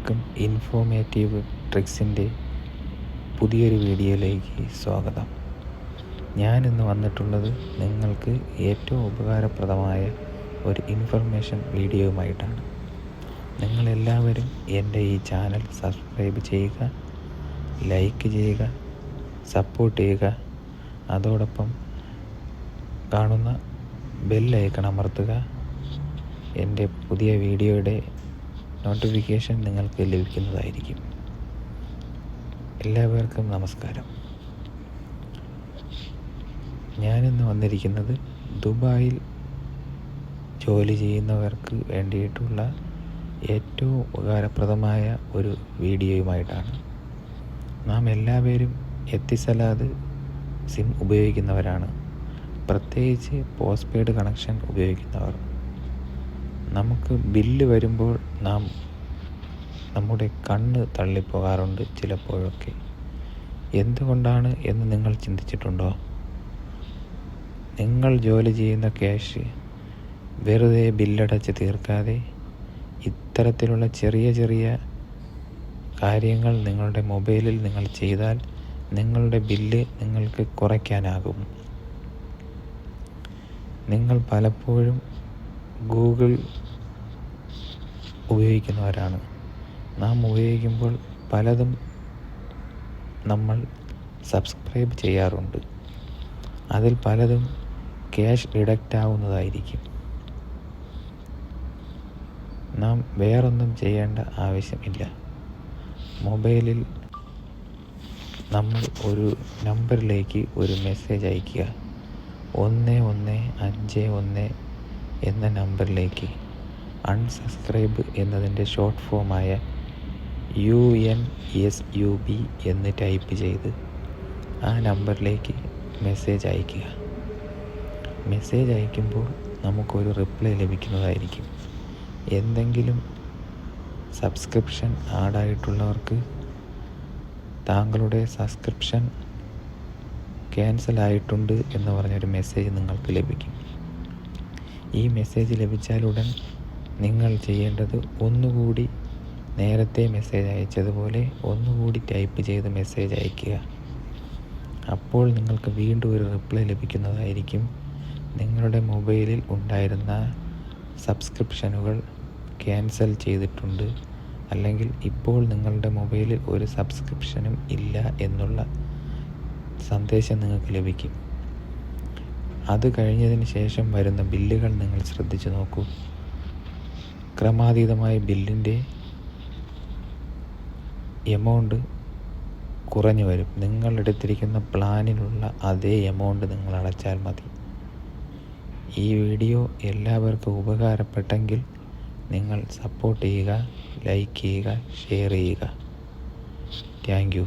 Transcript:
എല്ലാവർക്കും ഇൻഫോർമേറ്റീവ് ട്രിക്സിൻ്റെ പുതിയൊരു വീഡിയോയിലേക്ക് സ്വാഗതം. ഞാനിന്ന് വന്നിട്ടുള്ളത് നിങ്ങൾക്ക് ഏറ്റവും ഉപകാരപ്രദമായ ഒരു ഇൻഫർമേഷൻ വീഡിയോയുമായിട്ടാണ്. നിങ്ങളെല്ലാവരും എൻ്റെ ഈ ചാനൽ സബ്സ്ക്രൈബ് ചെയ്യുക, ലൈക്ക് ചെയ്യുക, സപ്പോർട്ട് ചെയ്യുക. അതോടൊപ്പം കാണുന്ന ബെൽ ഐക്കൺ അമർത്തുക. എൻ്റെ പുതിയ വീഡിയോയുടെ നോട്ടിഫിക്കേഷൻ നിങ്ങൾക്ക് ലഭിക്കുന്നതായിരിക്കും. എല്ലാവർക്കും നമസ്കാരം. ഞാനിന്ന് വന്നിരിക്കുന്നത് ദുബായിൽ ജോലി ചെയ്യുന്നവർക്ക് വേണ്ടിയിട്ടുള്ള ഏറ്റവും ഉപകാരപ്രദമായ ഒരു വീഡിയോയുമായിട്ടാണ്. നാം എല്ലാവരും എത്തിസലാത്ത് സിം ഉപയോഗിക്കുന്നവരാണ്, പ്രത്യേകിച്ച് പോസ്റ്റ് പെയ്ഡ് കണക്ഷൻ ഉപയോഗിക്കുന്നവർ. നമുക്ക് ബില്ല് വരുമ്പോൾ നമ്മുടെ കണ്ണ് തള്ളിപ്പോകാറുണ്ട് ചിലപ്പോഴൊക്കെ. എന്തുകൊണ്ടാണ് എന്ന് നിങ്ങൾ ചിന്തിച്ചിട്ടുണ്ടോ? നിങ്ങൾ ജോലി ചെയ്യുന്ന ക്യാഷ് വെറുതെ ബില്ലടച്ച് തീർക്കാതെ ഇത്തരത്തിലുള്ള ചെറിയ ചെറിയ കാര്യങ്ങൾ നിങ്ങളുടെ മൊബൈലിൽ നിങ്ങൾ ചെയ്താൽ നിങ്ങളുടെ ബില്ല് നിങ്ങൾക്ക് കുറയ്ക്കാനാകും. നിങ്ങൾ പലപ്പോഴും ഗൂഗിൾ ഉപയോഗിക്കുന്നവരാണ്. നാം ഉപയോഗിക്കുമ്പോൾ പലതും നമ്മൾ സബ്സ്ക്രൈബ് ചെയ്യാറുണ്ട്. അതിൽ പലതും ക്യാഷ് ഡിഡക്റ്റ് ആവുന്നതായിരിക്കും. നാം വേറൊന്നും ചെയ്യേണ്ട ആവശ്യമില്ല. മൊബൈലിൽ നമ്മൾ ഒരു നമ്പറിലേക്ക് ഒരു മെസ്സേജ് അയയ്ക്കുക. 1151 എന്ന നമ്പറിലേക്ക് അൺസബ്സ്ക്രൈബ് എന്നതിൻ്റെ ഷോർട്ട് ഫോമായ UNSUB എന്ന് ടൈപ്പ് ചെയ്ത് ആ നമ്പറിലേക്ക് മെസ്സേജ് അയയ്ക്കുക. മെസ്സേജ് അയക്കുമ്പോൾ നമുക്കൊരു റിപ്ലൈ ലഭിക്കുന്നതായിരിക്കും. എന്തെങ്കിലും സബ്സ്ക്രിപ്ഷൻ ആഡായിട്ടുള്ളവർക്ക് താങ്കളുടെ സബ്സ്ക്രിപ്ഷൻ ക്യാൻസൽ ആയിട്ടുണ്ട് എന്ന് പറഞ്ഞൊരു മെസ്സേജ് നിങ്ങൾക്ക് ലഭിക്കും. ഈ മെസ്സേജ് ലഭിച്ചാലുടൻ നിങ്ങൾ ചെയ്യേണ്ടത് ഒന്നുകൂടി നേരത്തെ മെസ്സേജ് അയച്ചതുപോലെ ഒന്നുകൂടി ടൈപ്പ് ചെയ്ത് മെസ്സേജ് അയയ്ക്കുക. അപ്പോൾ നിങ്ങൾക്ക് വീണ്ടും ഒരു റിപ്ലൈ ലഭിക്കുന്നതായിരിക്കും. നിങ്ങളുടെ മൊബൈലിൽ ഉണ്ടായിരുന്ന സബ്സ്ക്രിപ്ഷനുകൾ ക്യാൻസൽ ചെയ്തിട്ടുണ്ട്, അല്ലെങ്കിൽ ഇപ്പോൾ നിങ്ങളുടെ മൊബൈലിൽ ഒരു സബ്സ്ക്രിപ്ഷനും ഇല്ല എന്നുള്ള സന്ദേശം നിങ്ങൾക്ക് ലഭിക്കും. അത് കഴിഞ്ഞതിന് ശേഷം വരുന്ന ബില്ലുകൾ നിങ്ങൾ ശ്രദ്ധിച്ചു നോക്കൂ. ക്രമാതീതമായ ബില്ലിൻ്റെ എമൗണ്ട് കുറഞ്ഞു വരും. നിങ്ങൾ എടുത്തിരിക്കുന്ന പ്ലാനിലുള്ള അതേ എമൗണ്ട് നിങ്ങൾ അടച്ചാൽ മതി. ഈ വീഡിയോ എല്ലാവർക്കും ഉപകാരപ്പെട്ടെങ്കിൽ നിങ്ങൾ സപ്പോർട്ട് ചെയ്യുക, ലൈക്ക് ചെയ്യുക, ഷെയർ ചെയ്യുക. Thank you.